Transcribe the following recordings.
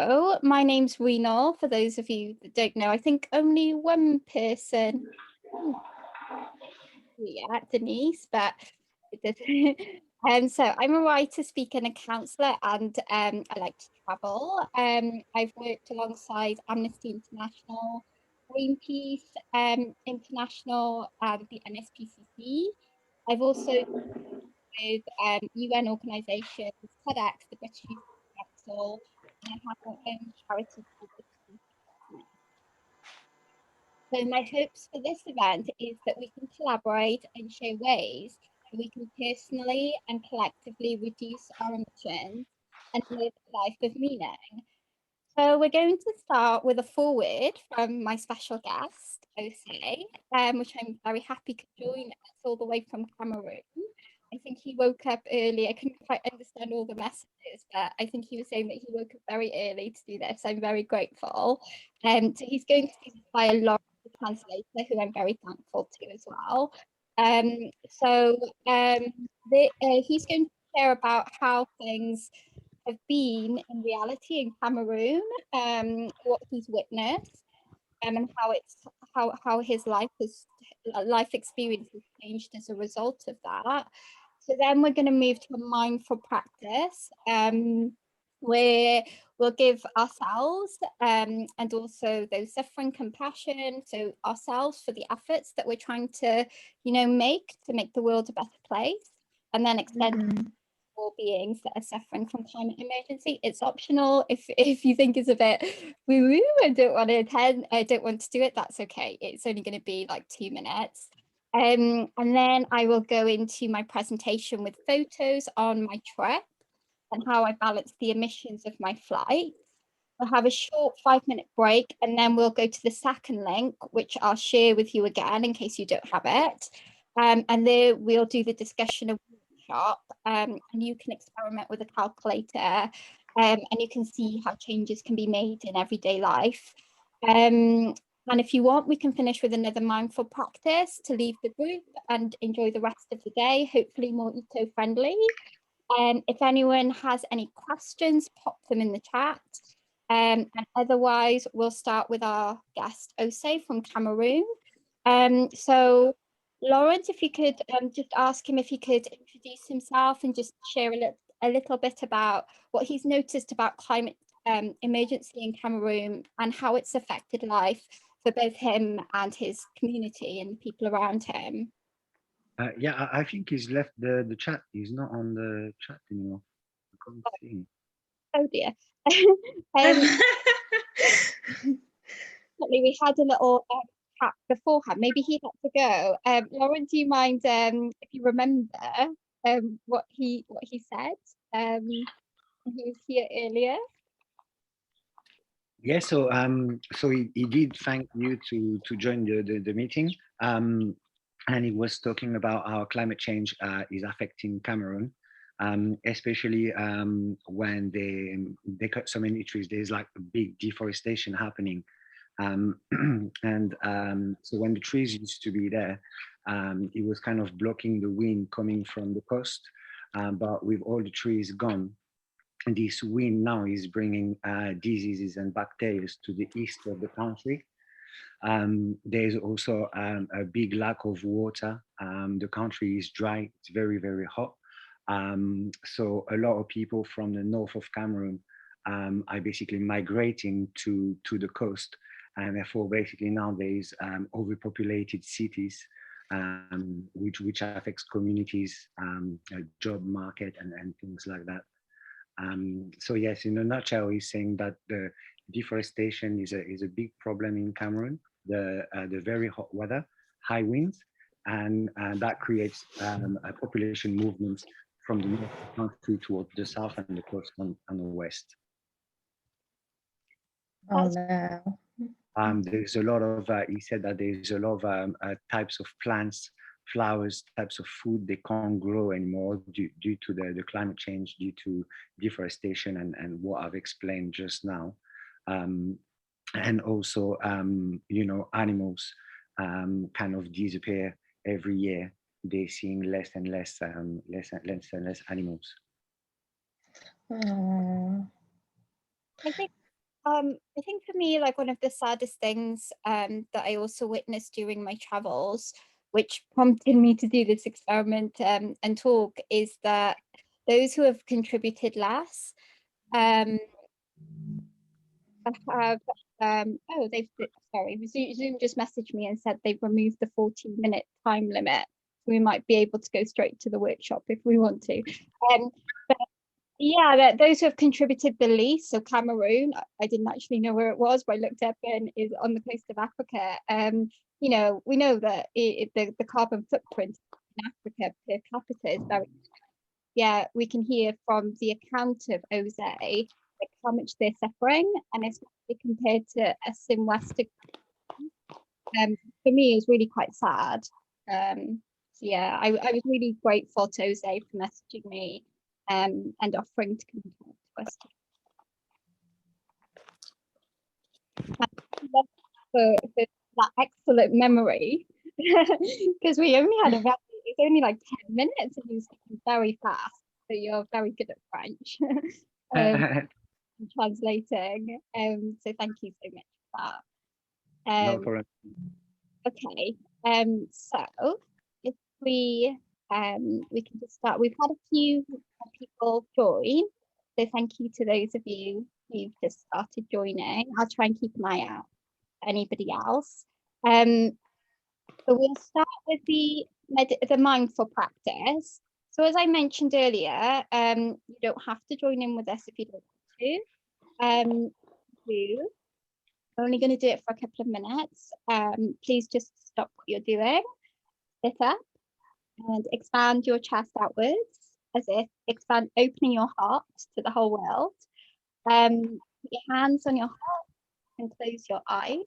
Oh, my name's Renal. For those of you that don't know, I think only one person yet, Denise, but it doesn't. So I'm a writer, speaker, and a counsellor, and I like to travel. I've worked alongside Amnesty International, Greenpeace International, and the NSPCC. I've also with UN organisations, TEDx, the British Youth Council, and I have my own charity called the So my hopes for this event is that we can collaborate and show ways that we can personally and collectively reduce our emissions and live a life of meaning. So we're going to start with a foreword from my special guest, Ose, which I'm very happy to join us all the way from Cameroon. I think he woke up early. I couldn't quite understand all the messages, but I think he was saying that he woke up very early to do this. I'm very grateful. So he's going to be by Laura, the translator, who I'm very thankful to as well. He's going to share about how things have been in reality in Cameroon, what he's witnessed, and how his life experience has changed as a result of that. So then we're going to move to a mindful practice, where we'll give ourselves and also those suffering compassion, so ourselves for the efforts that we're trying to, make the world a better place, and then extend all beings that are suffering from climate emergency. It's optional. If you think it's a bit woo-woo and don't want to attend, I don't want to do it, that's okay. It's only going to be like 2 minutes. And then I will go into my presentation with photos on my trip and how I balance the emissions of my flight. We'll have a short 5-minute break, and then we'll go to the second link, which I'll share with you again in case you don't have it. And there we'll do the discussion of workshop, and you can experiment with a calculator, and you can see how changes can be made in everyday life. And if you want, we can finish with another mindful practice to leave the group and enjoy the rest of the day, hopefully more eco-friendly. If anyone has any questions, pop them in the chat. And otherwise, we'll start with our guest, Ose from Cameroon. So, Lawrence, if you could just ask him if he could introduce himself and just share a little bit about what he's noticed about climate emergency in Cameroon and how it's affected life for both him and his community and the people around him. Yeah, I think he's left the chat. He's not on the chat anymore. I can't see him. Oh dear. We had a little chat beforehand. Maybe he had to go. Lauren, do you mind if you remember what he said when he was here earlier? Yeah, so he did thank you to join the meeting. And he was talking about how climate change is affecting Cameroon, especially when they cut so many trees. There's like a big deforestation happening. So when the trees used to be there, it was kind of blocking the wind coming from the coast. But with all the trees gone, this wind now is bringing diseases and bacteria to the east of the country. There's also a big lack of water. The country is dry, it's very, very hot. So a lot of people from the north of Cameroon are basically migrating to the coast. And therefore, basically now there's overpopulated cities, which affects communities, job market and things like that. So yes, in a nutshell, he's saying that the deforestation is a big problem in Cameroon, the very hot weather, high winds, and that creates a population movements from the north of the country towards the south and the coast and the west. Oh no. There's a lot of, he said that there's a lot of types of plants, flowers, types of food they can't grow anymore due to the climate change, due to deforestation and what I've explained just now. And also, animals kind of disappear every year. They're seeing less and less animals. I think I think for me, like one of the saddest things that I also witnessed during my travels, which prompted me to do this experiment and talk, is that those who have contributed less um, have oh sorry, Zoom just messaged me and said they've removed the 14-minute time limit. So we might be able to go straight to the workshop if we want to. Um, Yeah, those who have contributed the least. So Cameroon, I didn't actually know where it was, but I looked up and is on the coast of Africa. You know, we know that the carbon footprint in Africa per capita is very. Yeah, we can hear from the account of Jose like how much they're suffering, and especially compared to us in Western. For me, it's really quite sad. So yeah, I was really grateful to Jose for messaging me and offering to come and talk to us. For that excellent memory because we only had it's only like 10 minutes and you speaking very fast. So you're very good at French um, and translating. So thank you so much for that. No problem. Okay. So if we can just start. We've had a few people join. So thank you to those of you who've just started joining. I'll try and keep an eye out for anybody else. Um, so we'll start with the mindful practice. So as I mentioned earlier, you don't have to join in with us if you don't want to. Do we're only going to do it for a couple of minutes. Please just stop what you're doing, sit up, and expand your chest outwards, as if opening your heart to the whole world. Put your hands on your heart and close your eyes.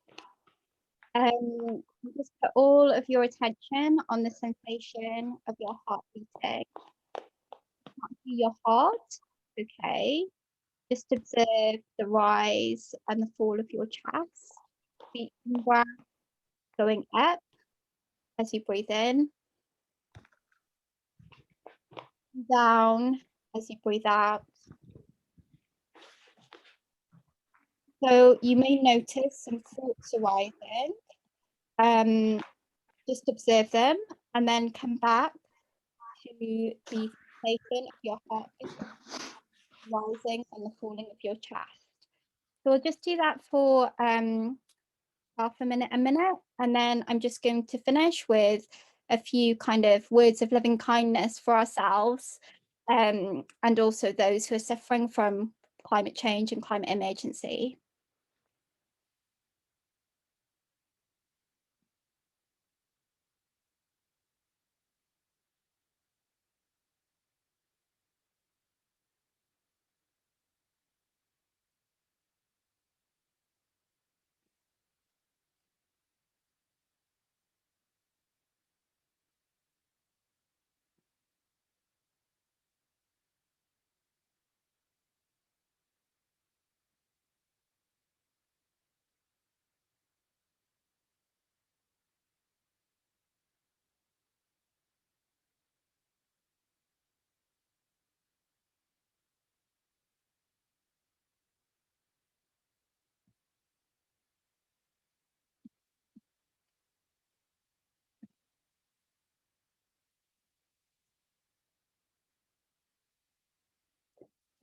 Just put all of your attention on the sensation of your heart beating. Not your heart, okay. Just observe the rise and the fall of your chest. Deep breath going up as you breathe in, down as you breathe out. So you may notice some thoughts arising. Just observe them and then come back to the sensation of your heart rising and the falling of your chest. So we'll just do that for half a minute, and then I'm just going to finish with a few kind of words of loving kindness for ourselves and also those who are suffering from climate change and climate emergency.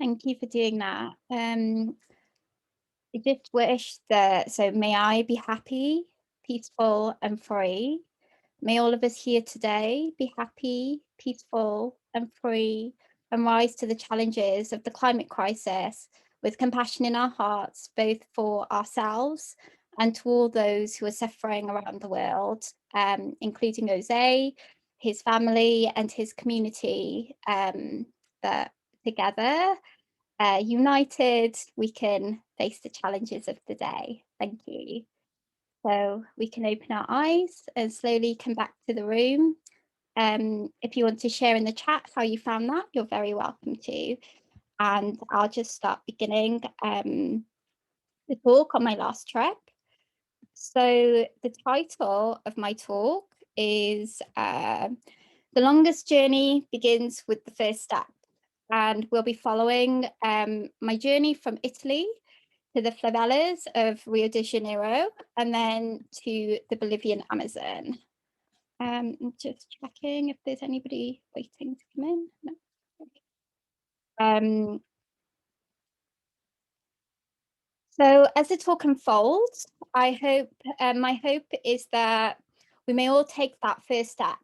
Thank you for doing that. I just wish that, so may I be happy, peaceful and free. May all of us here today be happy, peaceful and free and rise to the challenges of the climate crisis with compassion in our hearts, both for ourselves and to all those who are suffering around the world, including Jose, his family and his community, that together, united, we can face the challenges of the day. Thank you. So we can open our eyes and slowly come back to the room. If you want to share in the chat how you found that, you're very welcome to. And I'll just start beginning the talk on my last trip. So the title of my talk is The Longest Journey Begins with the First Step. And we'll be following my journey from Italy to the favelas of Rio de Janeiro, and then to the Bolivian Amazon. I'm just checking if there's anybody waiting to come in. No. Um, so as the talk unfolds, my hope is that we may all take that first step.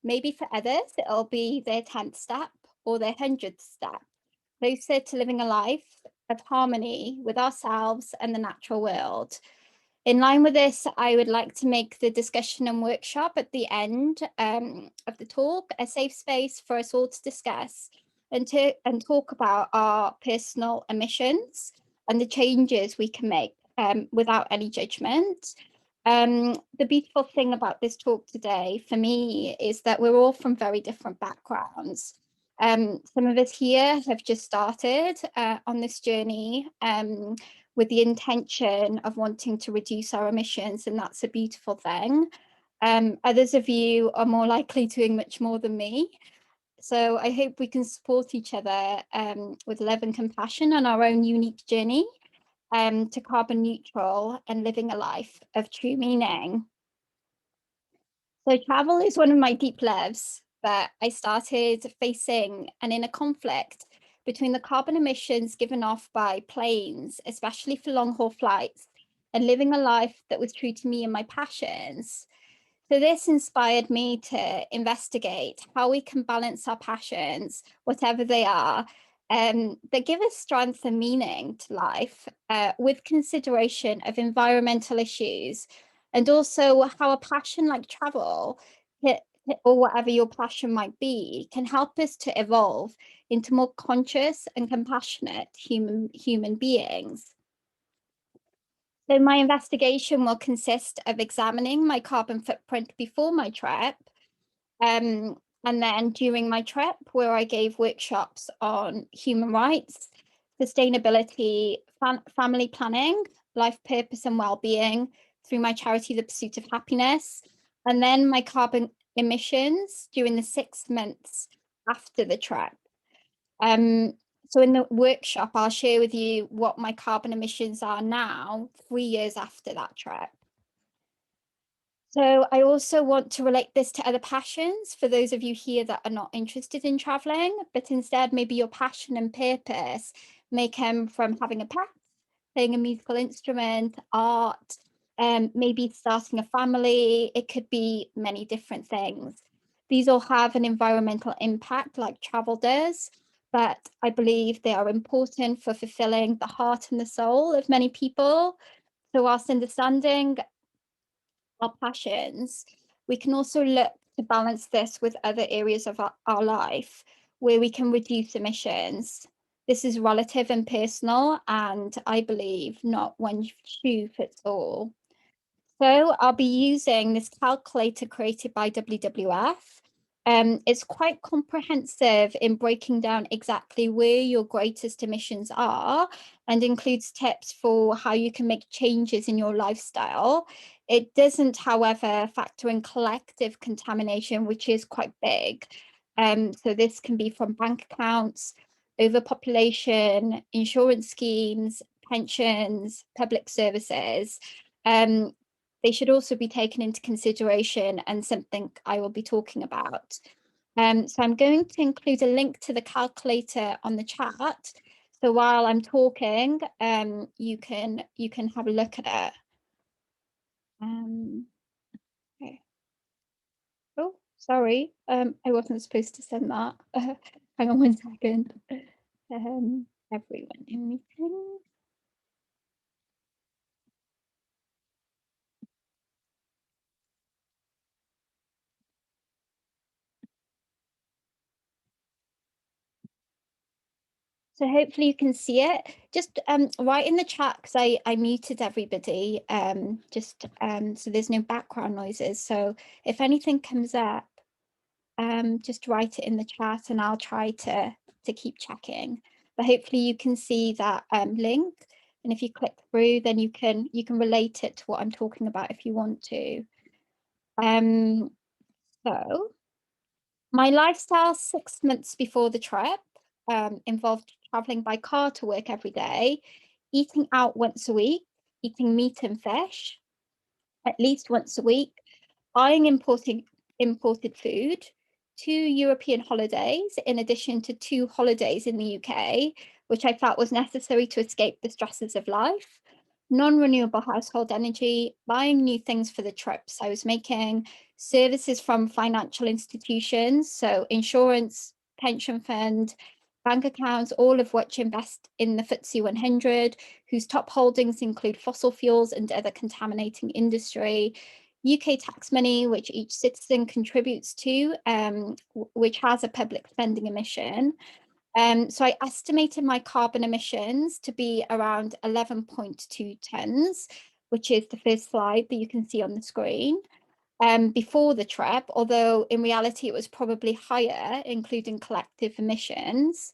Maybe for others, it'll be their 10th step or their 100th step, closer to living a life of harmony with ourselves and the natural world. In line with this, I would like to make the discussion and workshop at the end of the talk a safe space for us all to discuss and talk about our personal emissions and the changes we can make without any judgment. The beautiful thing about this talk today for me is that we're all from very different backgrounds. Some of us here have just started on this journey with the intention of wanting to reduce our emissions, and that's a beautiful thing. Others of you are more likely doing much more than me. So I hope we can support each other with love and compassion on our own unique journey to carbon neutral and living a life of true meaning. So travel is one of my deep loves, but I started facing an inner conflict between the carbon emissions given off by planes, especially for long haul flights, and living a life that was true to me and my passions. So this inspired me to investigate how we can balance our passions, whatever they are, that give us strength and meaning to life with consideration of environmental issues, and also how a passion like travel or whatever your passion might be can help us to evolve into more conscious and compassionate human beings. So my investigation will consist of examining my carbon footprint before my trip, and then during my trip, where I gave workshops on human rights, sustainability, family planning, life purpose and well-being through my charity, The Pursuit of Happiness, and then my carbon emissions during the 6 months after the trip. So in the workshop, I'll share with you what my carbon emissions are now, 3 years after that trip. So I also want to relate this to other passions for those of you here that are not interested in traveling, but instead maybe your passion and purpose may come from having a pet, playing a musical instrument, art, maybe starting a family. It could be many different things. These all have an environmental impact like travel does, but I believe they are important for fulfilling the heart and the soul of many people. So whilst understanding our passions, we can also look to balance this with other areas of our life where we can reduce emissions. This is relative and personal, and I believe not one shoe fits all. So I'll be using this calculator created by WWF. It's quite comprehensive in breaking down exactly where your greatest emissions are and includes tips for how you can make changes in your lifestyle. It doesn't, however, factor in collective contamination, which is quite big. So this can be from bank accounts, overpopulation, insurance schemes, pensions, public services. They should also be taken into consideration and something I will be talking about. So I'm going to include a link to the calculator on the chat. So while I'm talking, you can have a look at it. Okay. Oh, sorry. I wasn't supposed to send that. Hang on 1 second. Everyone in meeting. So hopefully you can see it. Just write in the chat because I muted everybody. Just so there's no background noises. So if anything comes up, just write it in the chat and I'll try to keep checking. But hopefully you can see that link. And if you click through, then you can relate it to what I'm talking about if you want to. So my lifestyle 6 months before the trip involved traveling by car to work every day, eating out once a week, eating meat and fish at least once a week, buying imported food, 2 European holidays, in addition to 2 holidays in the UK, which I felt was necessary to escape the stresses of life, non-renewable household energy, buying new things for the trips I was making, services from financial institutions, so insurance, pension fund, bank accounts, all of which invest in the FTSE 100, whose top holdings include fossil fuels and other contaminating industry, UK tax money, which each citizen contributes to, which has a public spending emission. So I estimated my carbon emissions to be around 11.2 tons, which is the first slide that you can see on the screen, before the trip, although in reality it was probably higher, including collective emissions.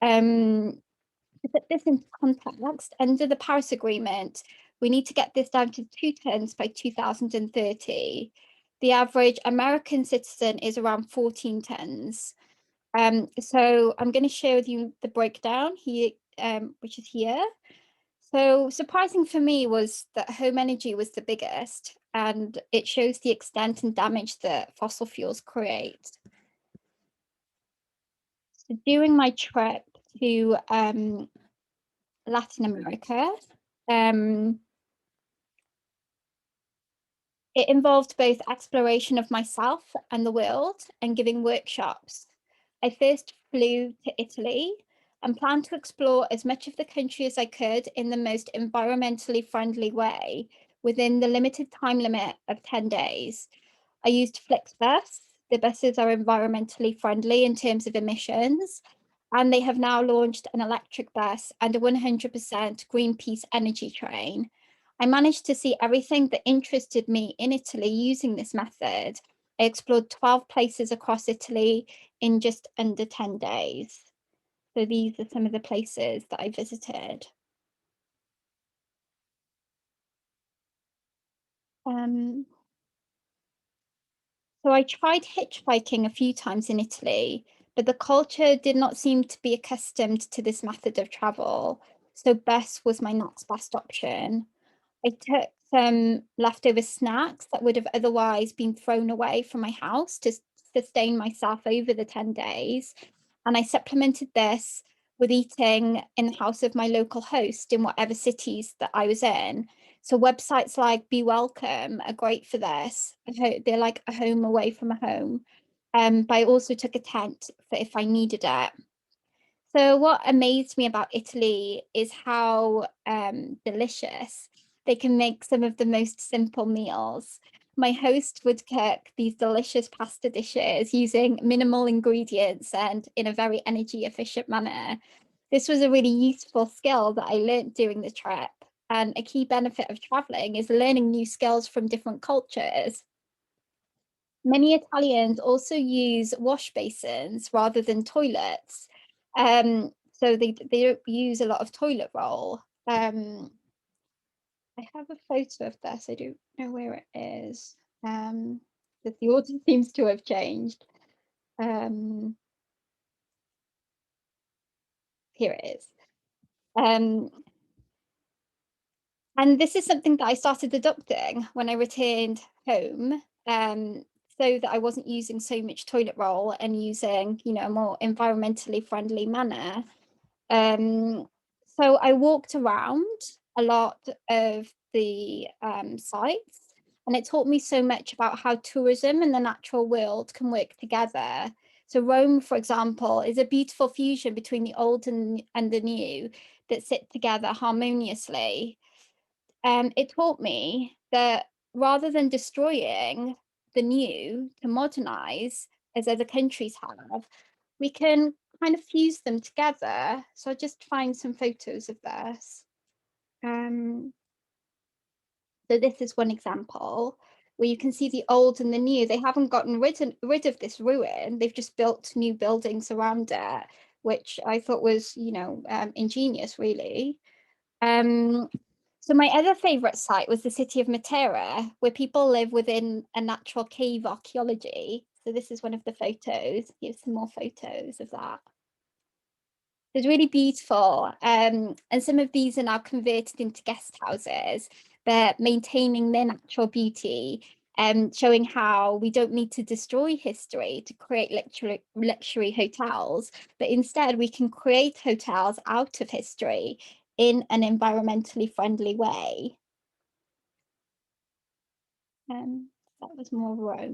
To put this into context, under the Paris Agreement, we need to get this down to 2 tons by 2030. The average American citizen is around 14 tons. So I'm going to share with you the breakdown here, which is here. So surprising for me was that home energy was the biggest, and it shows the extent and damage that fossil fuels create. So during my trip to Latin America, it involved both exploration of myself and the world and giving workshops. I first flew to Italy and planned to explore as much of the country as I could in the most environmentally friendly way within the limited time limit of 10 days. I used Flixbus. The buses are environmentally friendly in terms of emissions, and they have now launched an electric bus and a 100% Greenpeace energy train. I managed to see everything that interested me in Italy using this method. I explored 12 places across Italy in just under 10 days. So these are some of the places that I visited. So I tried hitchhiking a few times in Italy, but the culture did not seem to be accustomed to this method of travel. So bus was my next best option. I took some leftover snacks that would have otherwise been thrown away from my house to sustain myself over the 10 days. And I supplemented this with eating in the house of my local host in whatever cities that I was in. So websites like Be Welcome are great for this. They're like a home away from a home. But I also took a tent for if I needed it. So what amazed me about Italy is how delicious they can make some of the most simple meals. My host would cook these delicious pasta dishes using minimal ingredients and in a very energy efficient manner. This was a really useful skill that I learned during the trip. And a key benefit of traveling is learning new skills from different cultures. Many Italians also use wash basins rather than toilets. So they don't use a lot of toilet roll. I have a photo of this. I don't know where it is. But the order seems to have changed. Um, Here it is. Um, and this is something that I started adopting when I returned home. So that I wasn't using so much toilet roll and using, a more environmentally friendly manner. So I walked around a lot of the sites, and it taught me so much about how tourism and the natural world can work together. So Rome, for example, is a beautiful fusion between the old and the new that sit together harmoniously. It taught me that rather than destroying the new to modernize, as other countries have, we can kind of fuse them together. So I'll just find some photos of this. Um, so this is one example where you can see the old and the new. They haven't gotten rid of this ruin. They've just built new buildings around it, which I thought was, ingenious, really. Um, so my other favourite site was the city of Matera, where people live within a natural cave archaeology. So this is one of the photos. Here's some more photos of that. It's really beautiful. And some of these are now converted into guest houses. They're maintaining their natural beauty and showing how we don't need to destroy history to create luxury hotels, but instead we can create hotels out of history in an environmentally friendly way. That was more Rome.